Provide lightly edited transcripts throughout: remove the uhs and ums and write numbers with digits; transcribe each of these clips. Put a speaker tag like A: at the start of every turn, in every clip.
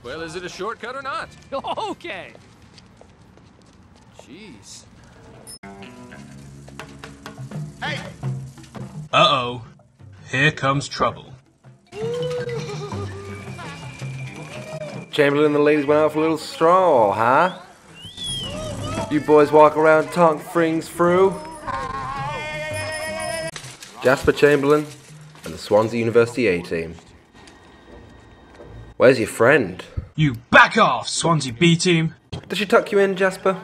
A: Well, is it a shortcut or not?
B: Okay.
A: Jeez.
C: Hey!
D: Uh-oh. Here comes trouble.
E: Chamberlain and the ladies went out for a little stroll, huh? You boys walk around talk things through. Jasper, Chamberlain, and the Swansea University A-team. Where's your friend?
D: You back off, Swansea B-team.
E: Does she tuck you in, Jasper?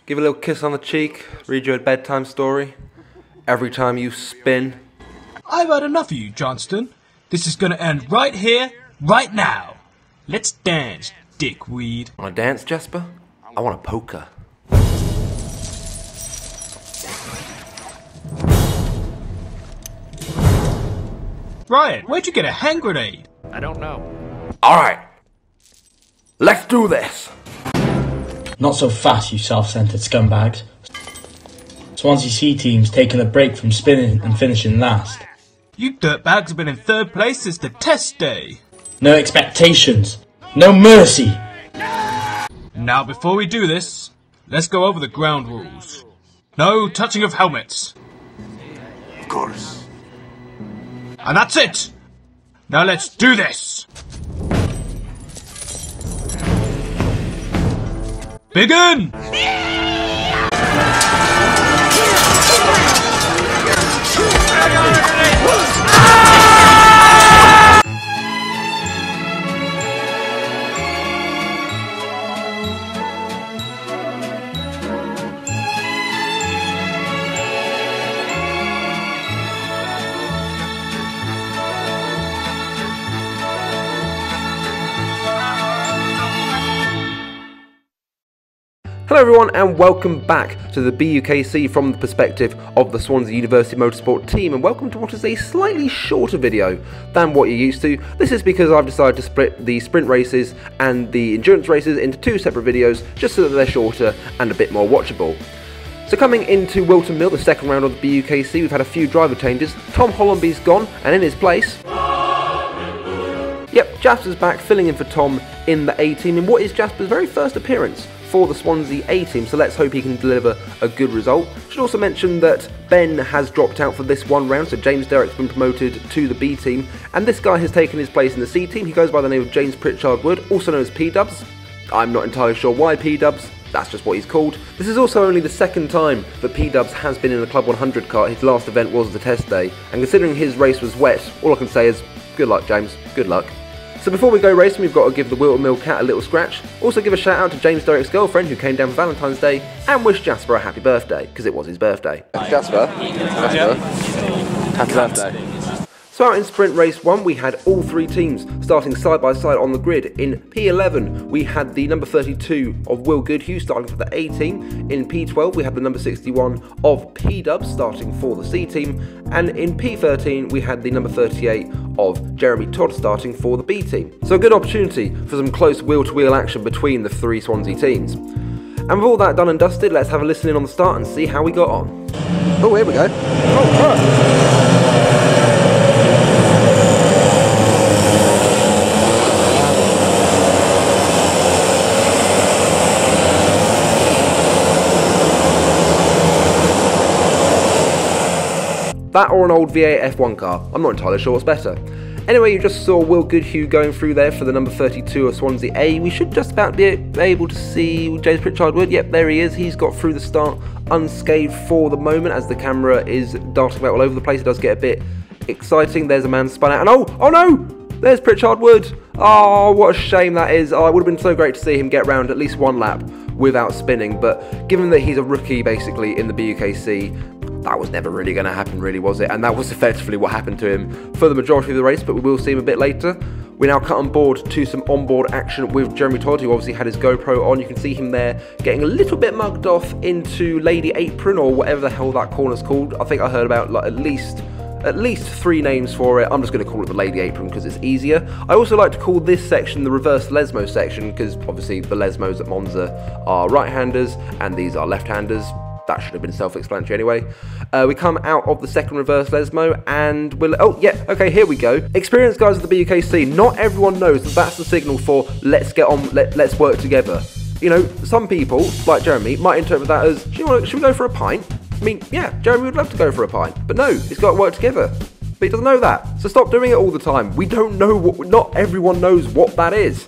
E: Give a little kiss on the cheek, read you a bedtime story? Every time you spin?
D: I've had enough of you, Johnstone. This is gonna end right here, right now. Let's dance, dickweed.
E: Want to dance, Jasper? I want a poker.
D: Ryan, where'd you get a hand grenade?
B: I don't know.
E: Alright, let's do this!
F: Not so fast, you self-centered scumbags. Swansea C team's taken a break from spinning and finishing last.
D: You dirtbags have been in third place since the test day.
F: No expectations, no mercy.
D: Now before we do this, let's go over the ground rules. No touching of helmets.
C: Of course.
D: And that's it! Now let's do this! Begin!
E: Hello everyone and welcome back to the BUKC from the perspective of the Swansea University Motorsport team, and welcome to what is a slightly shorter video than what you're used to. This is because I've decided to split the sprint races and the endurance races into two separate videos just so that they're shorter and a bit more watchable. So coming into WHILTON Mill, the second round of the BUKC, we've had a few driver changes. Tom Hollandby's gone, and in his place, yep, Jasper's back filling in for Tom in the A-team in what is Jasper's very first appearance for the Swansea A-team, so let's hope he can deliver a good result. Should also mention that Ben has dropped out for this one round, so James Derrick's been promoted to the B-team, and this guy has taken his place in the C-team. He goes by the name of James Pritchard Wood, also known as P-Dubs. I'm not entirely sure why P-Dubs, that's just what he's called. This is also only the second time that P-Dubs has been in a Club 100 car. His last event was the test day, and considering his race was wet, all I can say is good luck, James, good luck. So before we go racing, we've got to give the WHILTON Mill cat a little scratch. Also give a shout out to James Derrick's girlfriend who came down for Valentine's Day, and wish Jasper a happy birthday, because it was his birthday. Jasper? Happy birthday. So out in sprint race 1 we had all three teams starting side by side on the grid. In P11 we had the number 32 of Will Goodhue starting for the A team. In P12 we had the number 61 of P-Dubs starting for the C team. And in P13 we had the number 38 of Jeremy Todd starting for the B team. So a good opportunity for some close wheel-to-wheel action between the three Swansea teams. And with all that done and dusted, let's have a listen in on the start and see how we got on. Oh, here we go. Oh, right. That or an old V8 F1 car, I'm not entirely sure what's better. Anyway, you just saw Will Goodhue going through there for the number 32 of Swansea A. We should just about be able to see James Pritchard Wood. Yep, there he is. He's got through the start unscathed for the moment as the camera is darting about all over the place. It does get a bit exciting. There's a man spun out and oh no! There's Pritchard Wood. Oh, what a shame that is. Oh, it would have been so great to see him get round at least one lap without spinning, but given that he's a rookie basically in the BUKC, that was never really going to happen, really, was it? And that was effectively what happened to him for the majority of the race, but we will see him a bit later. We now cut on board to some onboard action with Jeremy Todd, who obviously had his GoPro on. You can see him there getting a little bit mugged off into Lady Apron, or whatever the hell that corner's called. I think I heard about like, at least 3 names for it. I'm just going to call it the Lady Apron because it's easier. I also like to call this section the reverse Lesmo section because obviously the Lesmos at Monza are right-handers and these are left-handers. that should have been self-explanatory anyway. We come out of the second reverse Lesmo, and we'll... Oh, yeah, okay, here we go. Experienced guys of the BUKC, not everyone knows that that's the signal for let's get on, let's work together. You know, some people, like Jeremy, might interpret that as, should we go for a pint? I mean, yeah, Jeremy would love to go for a pint, but no, it's got to work together. But he doesn't know that, so stop doing it all the time. We don't know what, not everyone knows what that is.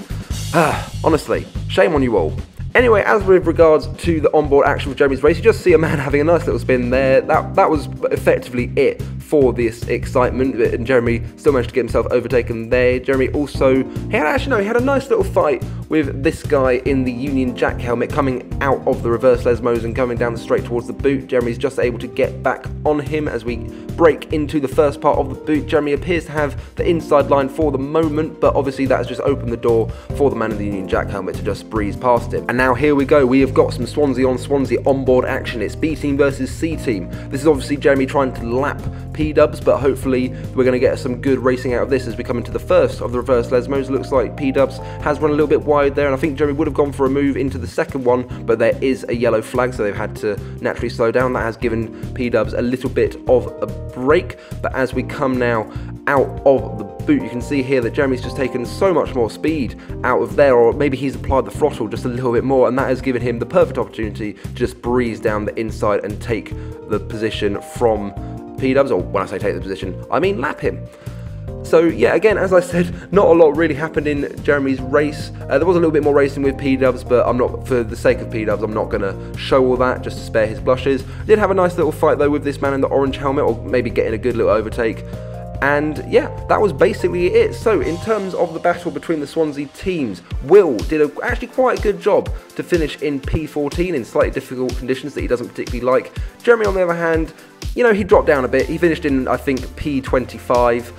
E: Honestly, shame on you all. Anyway, as with regards to the onboard action for Jeremy's race, you just see a man having a nice little spin there. That was effectively it for this excitement, and Jeremy still managed to get himself overtaken there. Jeremy also, he had a nice little fight with this guy in the Union Jack helmet coming out of the reverse Lesmos and coming down the straight towards the boot. Jeremy's just able to get back on him as we break into the first part of the boot. Jeremy appears to have the inside line for the moment, but obviously that's just opened the door for the man in the Union Jack helmet to just breeze past him. And now here we go, we have got some Swansea on Swansea onboard action. It's B team versus C team. This is obviously Jeremy trying to lap P-dubs, but hopefully we're going to get some good racing out of this as we come into the first of the reverse Lesmos. Looks like P-dubs has run a little bit wide there, and I think Jeremy would have gone for a move into the second one, but there is a yellow flag, so they've had to naturally slow down. That has given P-dubs a little bit of a break, but as we come now out of the boot, you can see here that Jeremy's just taken so much more speed out of there, or maybe he's applied the throttle just a little bit more, and that has given him the perfect opportunity to just breeze down the inside and take the position from P-dubs, or when I say take the position, I mean lap him. So yeah, again, as I said, not a lot really happened in Jeremy's race. There was a little bit more racing with P-dubs, but I'm not, for the sake of P-dubs, I'm not going to show all that just to spare his blushes. Did have a nice little fight though with this man in the orange helmet, or maybe getting a good little overtake. And yeah, that was basically it. So in terms of the battle between the Swansea teams, Will did actually quite a good job to finish in P14 in slightly difficult conditions that he doesn't particularly like. Jeremy, on the other hand, you know, he dropped down a bit. He finished in, I think, P25,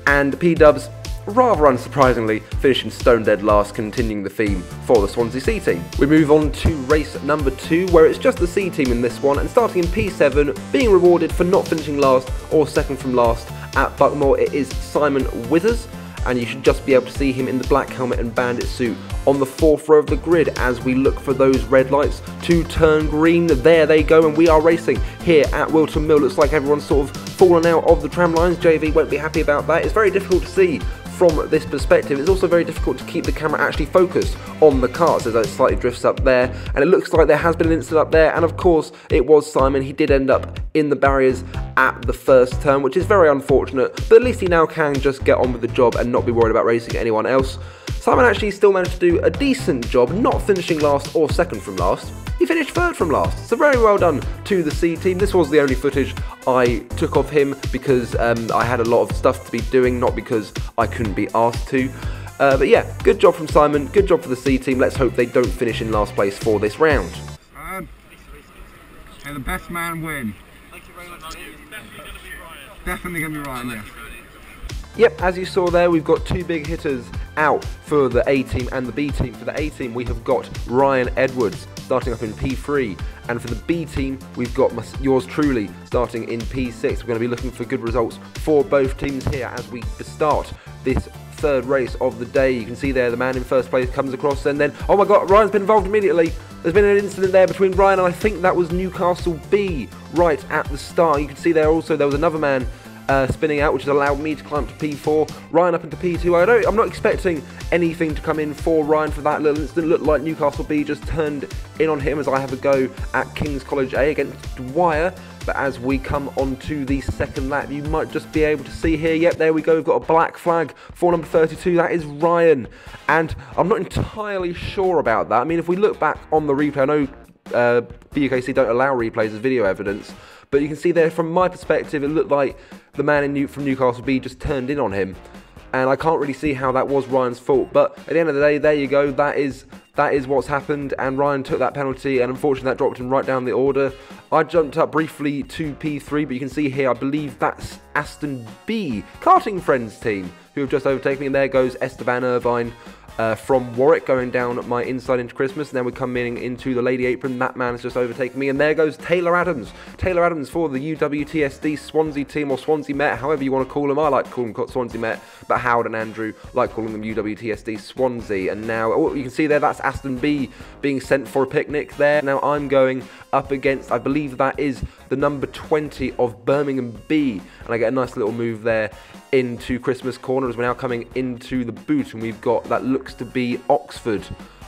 E: and P-dubs, rather unsurprisingly, finishing stone dead last, continuing the theme for the Swansea C team. We move on to race number 2, where it's just the C team in this one, and starting in P7, being rewarded for not finishing last or second from last at Buckmore, it is Simon Withers, and you should just be able to see him in the black helmet and bandit suit on the 4th row of the grid as we look for those red lights to turn green. There they go, and we are racing here at Wilton Mill. Looks like everyone's sort of fallen out of the tram lines. JV won't be happy about that. It's very difficult to see from this perspective. It's also very difficult to keep the camera actually focused on the carts as it slightly drifts up there, and it looks like there has been an incident up there, and of course it was Simon. He did end up in the barriers at the first turn, which is very unfortunate, but at least he now can just get on with the job and not be worried about racing anyone else. Simon actually still managed to do a decent job, not finishing last or second from last. He finished third from last, so very well done to the C team. This was the only footage I took of him because I had a lot of stuff to be doing, not because I couldn't be asked to. But yeah, good job from Simon, good job for the C team. Let's hope they don't finish in last place for this round.
A: May the best man win.
C: Thank you very much.
A: Definitely going to be Ryan, yeah.
E: Yep, as you saw there, we've got 2 big hitters out for the A team and the B team. For the A team, we have got Ryan Edwards starting up in P3, and for the B team, we've got yours truly starting in P6. We're going to be looking for good results for both teams here as we start this third race of the day. You can see there the man in first place comes across, and then, oh my god, Ryan's been involved immediately. There's been an incident there between Ryan and I think that was Newcastle B right at the start. You can see there also there was another man spinning out, which has allowed me to climb to P4, Ryan up into P2. I'm not expecting anything to come in for Ryan for that little incident. Looked like Newcastle B just turned in on him as I have a go at King's College A against Dwyer. But as we come on to the second lap, you might just be able to see here, yep, there we go, we've got a black flag for number 32, that is Ryan. And I'm not entirely sure about that. I mean, if we look back on the replay, I know BUKC don't allow replays as video evidence, but you can see there from my perspective, it looked like the man from Newcastle B just turned in on him. And I can't really see how that was Ryan's fault. But at the end of the day, there you go, that is what's happened, and Ryan took that penalty, and unfortunately that dropped him right down the order. I jumped up briefly to P3, but you can see here, I believe that's Aston B, Karting Friends team, who have just overtaken me, and there goes Esteban Irvine from Warwick going down my inside into Christmas. And then we're coming into the Lady Apron. That man's just overtaken me. And there goes Taylor Adams. Taylor Adams for the UWTSD Swansea team, or Swansea Met, however you want to call them. I like to call them Swansea Met, but Howard and Andrew like calling them UWTSD Swansea. And now, you can see there, that's Aston B being sent for a picnic there. Now I'm going up against, I believe that is the number 20 of Birmingham B. And I get a nice little move there into Christmas corner as we're now coming into the boot, and we've got, that looks to be Oxford,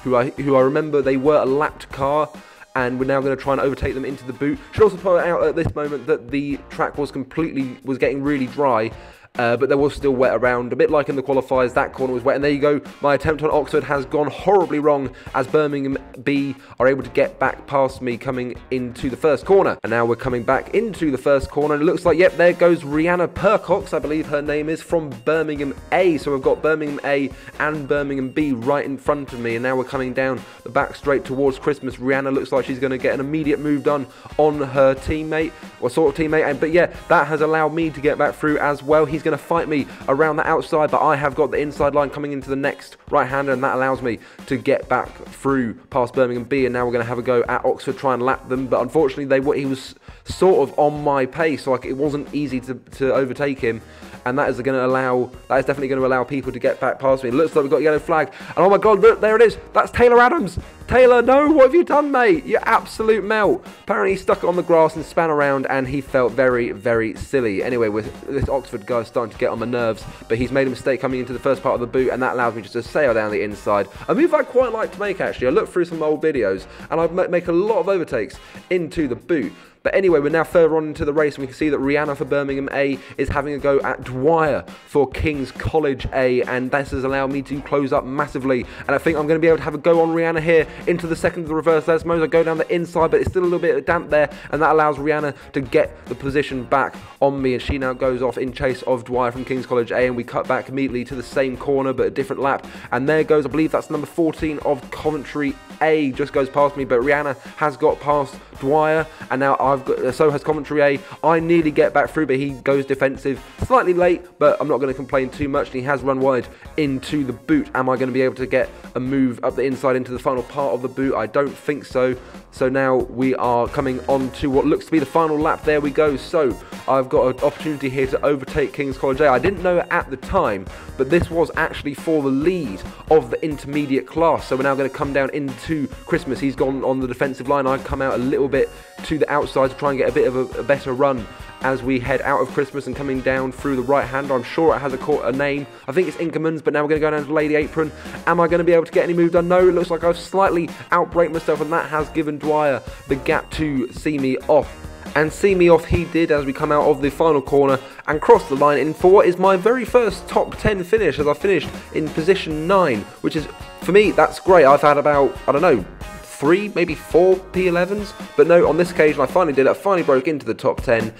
E: who I remember they were a lapped car, and we're now going to try and overtake them into the boot. Should also point out at this moment that the track was getting really dry, but there was still wet around, a bit like in the qualifiers. That corner was wet, and there you go. My attempt on Oxford has gone horribly wrong, as Birmingham B are able to get back past me coming into the first corner. And now we're coming back into the first corner, and it looks like, yep, there goes Rihanna Percox, I believe her name is, from Birmingham A. So we've got Birmingham A and Birmingham B right in front of me, and now we're coming down the back straight towards Christmas. Rihanna looks like she's going to get an immediate move done on her teammate, or sort of teammate, but yeah, that has allowed me to get back through as well. He's going to fight me around the outside, but I have got the inside line coming into the next right-hander, and that allows me to get back through past Birmingham B. And now we're going to have a go at Oxford, try and lap them, but unfortunately he was sort of on my pace, so it wasn't easy to overtake him, and that is definitely going to allow people to get back past me. It looks like we've got a yellow flag, and oh my god, look, there it is, that's Taylor Adams. Taylor, no, what have you done, mate? You absolute melt. Apparently he stuck it on the grass and span around, and he felt very, very silly. Anyway, with this Oxford guy starting to get on my nerves, but he's made a mistake coming into the first part of the boot, and that allows me just to sail down the inside. A move I quite like to make, actually. I looked through some old videos, and I make a lot of overtakes into the boot. But anyway, we're now further on into the race, and we can see that Rihanna for Birmingham A is having a go at Dwyer for King's College A, and this has allowed me to close up massively, and I think I'm going to be able to have a go on Rihanna here into the second of the reverse. Let's suppose I go down the inside, but it's still a little bit damp there, and that allows Rihanna to get the position back on me, and she now goes off in chase of Dwyer from King's College A, and we cut back immediately to the same corner, but a different lap, and there goes, I believe that's number 14 of Coventry A, just goes past me, but Rihanna has got past Dwyer, and now so has Coventry A. I nearly get back through, but he goes defensive, slightly late, but I'm not going to complain too much, and he has run wide into the boot. Am I going to be able to get a move up the inside into the final part of the boot? I don't think so. So now we are coming on to what looks to be the final lap. There we go. So I've got an opportunity here to overtake King's College A. I didn't know it at the time, but this was actually for the lead of the intermediate class. So we're now going to come down into Christmas. He's gone on the defensive line. I come out a little bit to the outside to try and get a bit of a better run as we head out of Christmas and coming down through the right-hander. I'm sure it has a name. I think it's Inkerman's, but now we're going to go down to Lady Apron. Am I going to be able to get any move done? No, it looks like I've slightly outbraked myself, and that has given Dwyer the gap to see me off. And see me off he did as we come out of the final corner and cross the line in for what is my very first top 10 finish, as I finished in position 9, which is, for me, that's great. I've had about, I don't know, 3, maybe 4 P11s, but no, on this occasion I finally did it. I finally broke into the top 10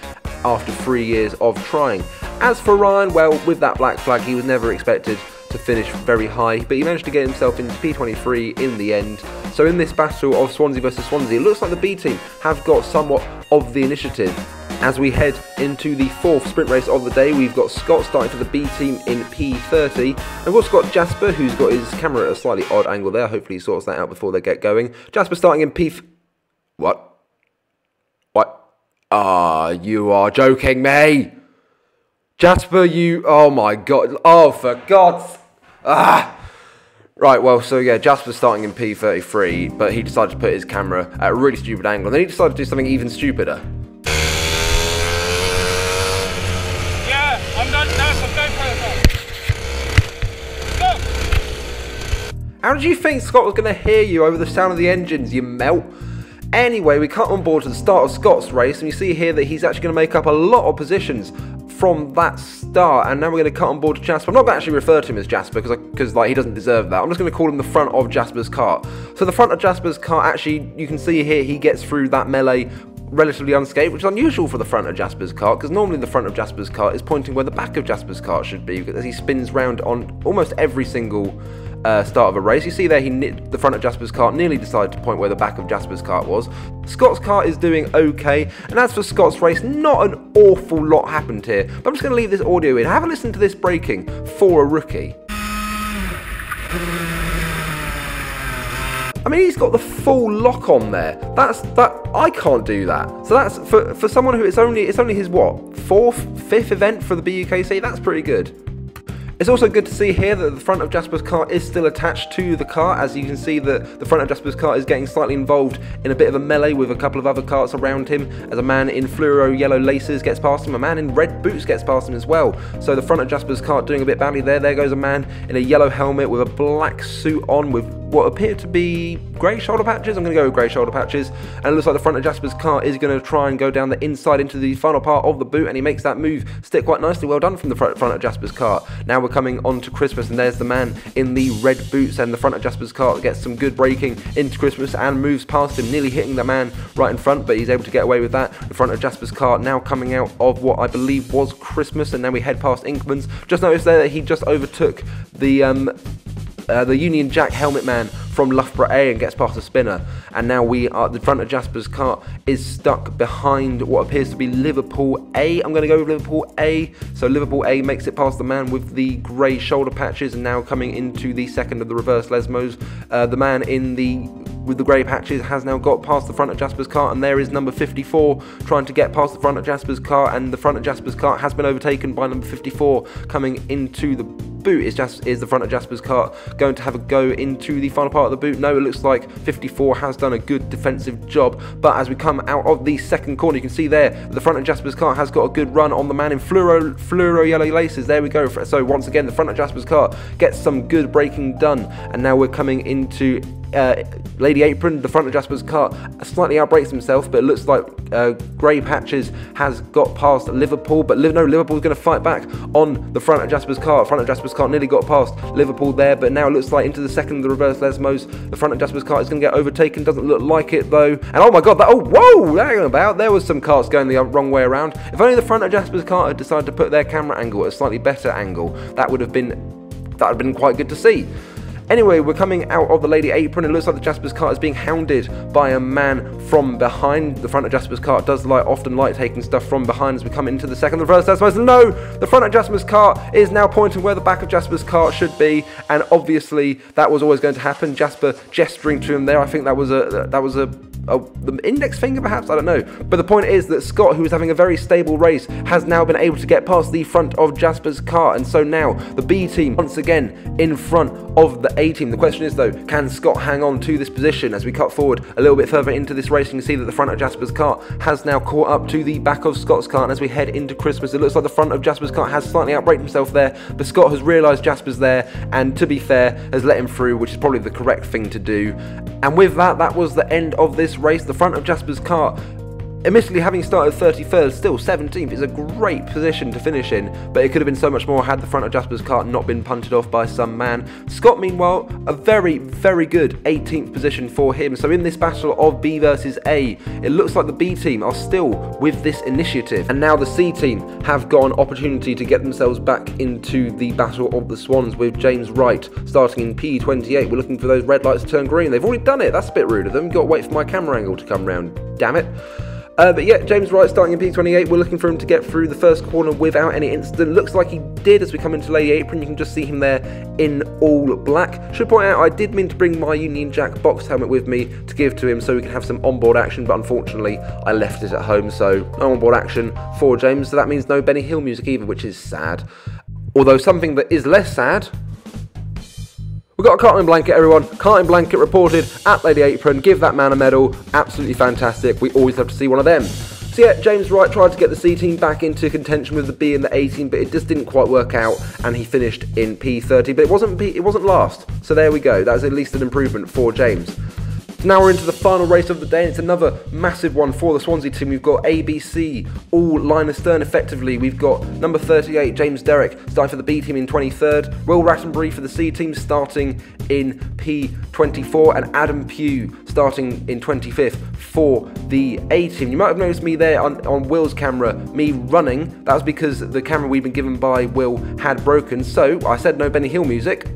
E: after 3 years of trying. As for Ryan, well, with that black flag, he was never expected to finish very high, but he managed to get himself into P23 in the end. So in this battle of Swansea versus Swansea, it looks like the B team have got somewhat of the initiative. As we head into the 4th sprint race of the day, we've got Scott starting for the B team in P30, and we've also got Jasper, who's got his camera at a slightly odd angle there. Hopefully he sorts that out before they get going. Jasper starting in What? Ah, you are joking me! Jasper, oh my god, oh for God's... Right, well, so yeah, Jasper's starting in P33, but he decided to put his camera at a really stupid angle, and then he decided to do something even stupider.
B: Yeah, I'm done now, so go for it.
E: How did you think Scott was going to hear you over the sound of the engines, you melt? Anyway, we cut on board to the start of Scott's race, and you see here that he's actually going to make up a lot of positions from that start, and now we're going to cut on board to Jasper. I'm not going to actually refer to him as Jasper because like he doesn't deserve that. I'm just going to call him the front of Jasper's cart. So the front of Jasper's cart, actually, you can see here he gets through that melee relatively unscathed, which is unusual for the front of Jasper's cart, because normally the front of Jasper's cart is pointing where the back of Jasper's cart should be, as he spins round on almost every single start of a race. You see there the front of Jasper's cart nearly decided to point where the back of Jasper's cart was. Scott's cart is doing okay, and as for Scott's race, not an awful lot happened here, but I'm just going to leave this audio in. Have a listen to this braking for a rookie. I mean, he's got the full lock on there. I can't do that. So that's for someone who it's only his what, fifth event for the BUKC. That's pretty good. It's also good to see here that the front of Jasper's car is still attached to the car. As you can see, the front of Jasper's car is getting slightly involved in a bit of a melee with a couple of other carts around him, as a man in fluoro yellow laces gets past him, a man in red boots gets past him as well. So the front of Jasper's car doing a bit badly there. There goes a man in a yellow helmet with a black suit on with what appear to be grey shoulder patches. I'm going to go with grey shoulder patches. And it looks like the front of Jasper's car is going to try and go down the inside into the final part of the boot, and he makes that move stick quite nicely. Well done from the front of Jasper's car. Now we're coming on to Christmas, and there's the man in the red boots, and the front of Jasper's car gets some good braking into Christmas and moves past him, nearly hitting the man right in front, but he's able to get away with that. The front of Jasper's car now coming out of what I believe was Christmas, and now we head past Inkman's. Just noticed there that he just overtook the Union Jack helmet man from Loughborough A and gets past the spinner, and now the front of Jasper's car is stuck behind what appears to be Liverpool A. I'm going to go with Liverpool A. So Liverpool A makes it past the man with the grey shoulder patches, and now coming into the second of the reverse Lesmos, the man with the grey patches has now got past the front of Jasper's car, and there is number 54 trying to get past the front of Jasper's car, and the front of Jasper's car has been overtaken by number 54 coming into the boot. Is the front of Jasper's car going to have a go into the final part of the boot? No, it looks like 54 has done a good defensive job, but as we come out of the second corner, you can see there the front of Jasper's car has got a good run on the man in fluoro yellow laces. There we go. So once again, the front of Jasper's car gets some good braking done, and now we're coming into Lady Apron. The front of Jasper's car slightly outbrakes himself, but it looks like grey patches has got past Liverpool, but Liverpool's going to fight back on the front of Jasper's car. Front of Jasper's car nearly got past Liverpool there, but now it looks like into the second of the reverse Lesmos, the front of Jasper's car is going to get overtaken. Doesn't look like it though, and oh my god, there was some carts going the wrong way around. If only the front of Jasper's car had decided to put their camera angle at a slightly better angle, that would have been quite good to see. Anyway, we're coming out of the Lady Apron. It looks like the Jasper's car is being hounded by a man from behind. The front of Jasper's car does often like taking stuff from behind as we come into the second of the first. No, the front of Jasper's car is now pointing where the back of Jasper's car should be, and obviously that was always going to happen. Jasper gesturing to him there. I think that was the index finger perhaps, I don't know. But the point is that Scott, who was having a very stable race, has now been able to get past the front of Jasper's car, and so now the B team once again in front of the A team. The question is though, can Scott hang on to this position? As we cut forward a little bit further into this race, you can see that the front of Jasper's car has now caught up to the back of Scott's car, and as we head into Christmas, it looks like the front of Jasper's car has slightly outbraked himself there, but Scott has realised Jasper's there, and to be fair, has let him through, which is probably the correct thing to do. And with that was the end of this race. The front of Jasper's car, admittedly having started 31st, still 17th is a great position to finish in, but it could have been so much more had the front of Jasper's car not been punted off by some man. Scott, meanwhile, a very, very good 18th position for him. So in this battle of B versus A, it looks like the B team are still with this initiative, and now the C team have got an opportunity to get themselves back into the battle of the Swans with James Wright starting in P28. We're looking for those red lights to turn green. They've already done it. That's a bit rude of them. Got to wait for my camera angle to come round. Damn it. But yeah, James Wright starting in P28. We're looking for him to get through the first corner without any incident. Looks like he did as we come into Lady Apron. You can just see him there in all black. Should point out, I did mean to bring my Union Jack box helmet with me to give to him so we can have some onboard action, but unfortunately I left it at home, so no onboard action for James. So that means no Benny Hill music either, which is sad. Although something that is less sad, we've got a carton blanket, everyone. Carton blanket reported at Lady Apron. Give that man a medal. Absolutely fantastic. We always love to see one of them. So yeah, James Wright tried to get the C team back into contention with the B and the A team, but it just didn't quite work out, and he finished in P30. But it wasn't last. So there we go. That's at least an improvement for James. Now we're into the final race of the day, and it's another massive one for the Swansea team. We've got ABC all line astern effectively. We've got number 38, James Derrick, starting for the B team in 23rd. Will Rattenbury for the C team starting in P24, and Adam Pugh starting in 25th for the A team. You might have noticed me there on Will's camera, me running. That was because the camera we'd been given by Will had broken, so I said no Benny Hill music.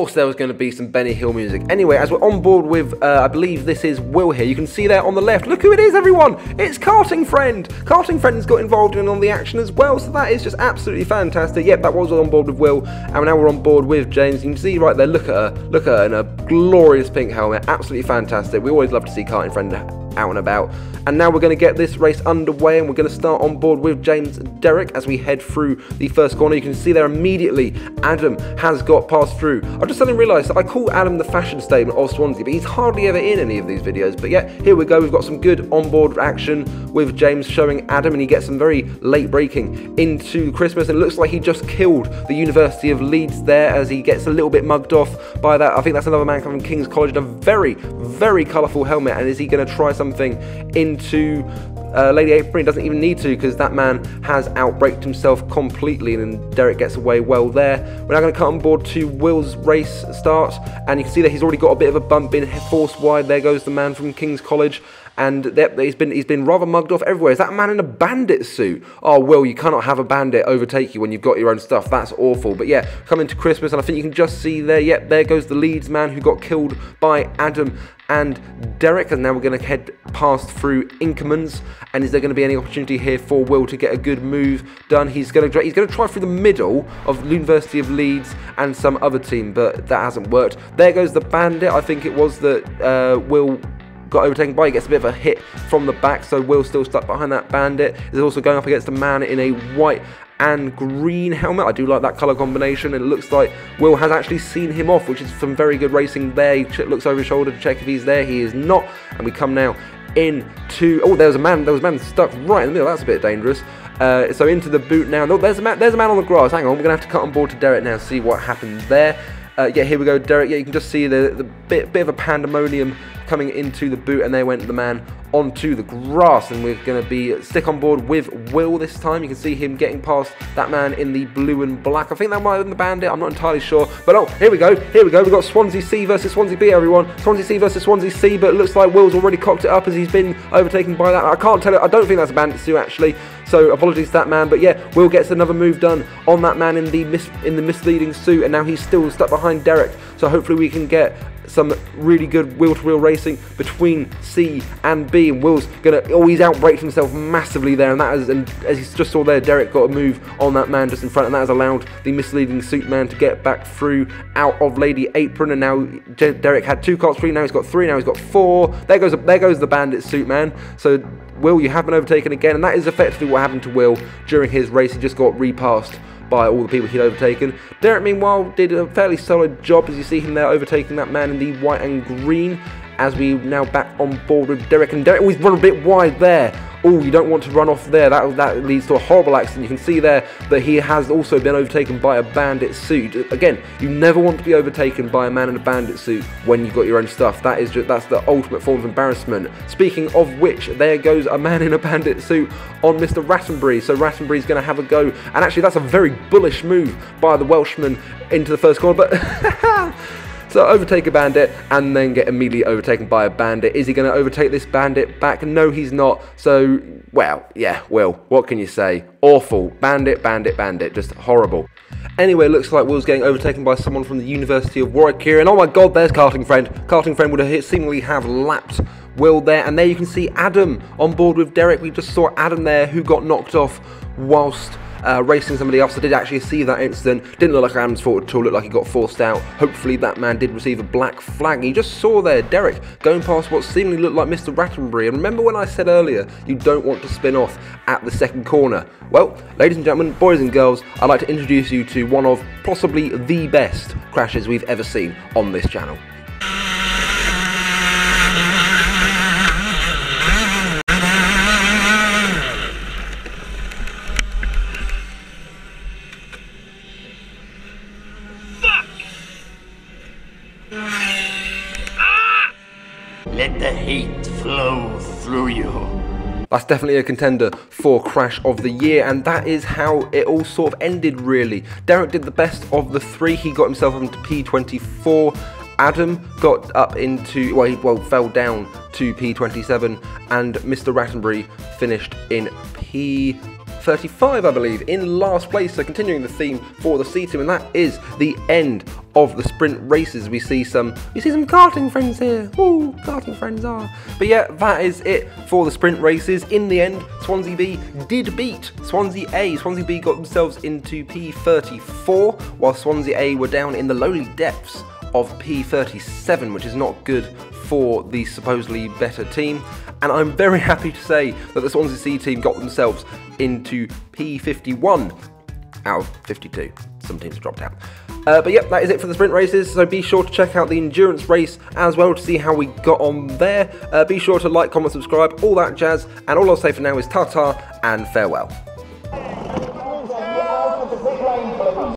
E: course there was going to be some Benny Hill music. Anyway, as we're on board with, I believe this is Will here. You can see there on the left. Look who it is, everyone. It's Karting Friend. Karting Friend's got involved in on the action as well, so that is just absolutely fantastic. Yep, that was on board with Will, and now we're on board with James. You can see right there, look at her in a glorious pink helmet. Absolutely fantastic. We always love to see Karting Friend out and about. And now we're going to get this race underway, and we're going to start on board with James Derrick as we head through the first corner. You can see there immediately Adam has got passed through. I just suddenly realised that I call Adam the fashion statement of Swansea, but he's hardly ever in any of these videos. But yeah, here we go. We've got some good onboard action with James showing Adam, and he gets some very late braking into Christmas, and it looks like he just killed the University of Leeds there as he gets a little bit mugged off by that. I think that's another man coming from King's College in a very, very colourful helmet, and is he going to try something into Lady Apron? He doesn't even need to, because that man has outbraked himself completely, and then Derek gets away well there. We're now going to cut on board to Will's race start, and you can see that he's already got a bit of a bump in force wide. There goes the man from King's College, and he's been rather mugged off everywhere. Is that a man in a bandit suit? Oh, Will, you cannot have a bandit overtake you when you've got your own stuff. That's awful. But yeah, coming to Christmas, and I think you can just see there, yep, there goes the Leeds man who got killed by Adam and Derek. And now we're going to head past through Inkermans, and is there going to be any opportunity here for Will to get a good move done? He's going to try through the middle of University of Leeds and some other team, but that hasn't worked. There goes the bandit. I think it was that Will got overtaken by. He gets a bit of a hit from the back, so Will's still stuck behind that bandit. He's also going up against a man in a white and green helmet. I do like that colour combination, and it looks like Will has actually seen him off, which is some very good racing there. He looks over his shoulder to check if he's there. He is not, and we come now into, oh, there was a man stuck right in the middle. That's a bit dangerous. So into the boot now. No, there's a man on the grass. Hang on, we're going to have to cut on board to Derek now, see what happened there. Yeah, here we go, Derek. Yeah, you can just see the bit of a pandemonium coming into the boot, and there went the man onto the grass, and we're going to be stick on board with Will this time. You can see him getting past that man in the blue and black. I think that might have been the bandit. I'm not entirely sure, but oh, here we go. We've got Swansea C versus Swansea B, everyone. Swansea C versus Swansea C, but it looks like Will's already cocked it up as he's been overtaken by that. I can't tell it. I don't think that's a bandit suit actually, so apologies to that man. But yeah, Will gets another move done on that man in the misleading suit, and now he's still stuck behind Derek. So hopefully we can get some really good wheel-to-wheel racing between C and B, and Will's gonna, oh, he's outbraked himself massively there, and that is, and as you just saw there, Derek got a move on that man just in front, and that has allowed the misleading suit man to get back through out of Lady Apron. And now Derek had 2 carts free, now he's got 3, now he's got 4. There goes the bandit suit man. So Will, you have been overtaken again, and that is effectively what happened to Will during his race. He just got repassed by all the people he'd overtaken. Derek, meanwhile, did a fairly solid job, as you see him there overtaking that man in the white and green, as we now back on board with Derek. And Derek, he's run a bit wide there. Oh, you don't want to run off there. That leads to a horrible accident. You can see there that he has also been overtaken by a bandit suit. Again, you never want to be overtaken by a man in a bandit suit when you've got your own stuff. That's the ultimate form of embarrassment. Speaking of which, there goes a man in a bandit suit on Mr. Rattenbury. So Rattenbury's going to have a go. And actually, that's a very bullish move by the Welshman into the first corner. But so overtake a bandit and then get immediately overtaken by a bandit. Is he going to overtake this bandit back? No, he's not. So, well, yeah, Will, what can you say? Awful. Bandit, just horrible. Anyway, looks like Will's getting overtaken by someone from the University of Warwick here. And oh my god, there's Karting Friend. Karting Friend would have seemingly have lapped Will there. And there you can see Adam on board with Derek. We just saw Adam there who got knocked off whilst racing somebody else. I did actually see that incident. Didn't look like Adam's fault at all. Looked like he got forced out. Hopefully that man did receive a black flag. You just saw there Derek going past what seemingly looked like Mr. Rattenbury. And remember when I said earlier you don't want to spin off at the second corner? Well, ladies and gentlemen, boys and girls, I'd like to introduce you to one of possibly the best crashes we've ever seen on this channel.
C: Let the hate flow through you.
E: That's definitely a contender for Crash of the Year, and that is how it all sort of ended, really. Derek did the best of the 3. He got himself up into P24. Adam got up into, well, fell down to P27, and Mr. Rattenbury finished in P P35, I believe, in last place. So continuing the theme for the C team, and that is the end of the sprint races. We see some karting friends here. Ooh, karting friends are. But yeah, that is it for the sprint races. In the end, Swansea B did beat Swansea A. Swansea B got themselves into P34, while Swansea A were down in the lowly depths of P37, which is not good for the supposedly better team. And I'm very happy to say that the Swansea C team got themselves into P51 out of 52. Some teams dropped out. But yep, that is it for the sprint races, so be sure to check out the endurance race as well to see how we got on there. Be sure to like, comment, subscribe, all that jazz, and all I'll say for now is ta-ta and farewell.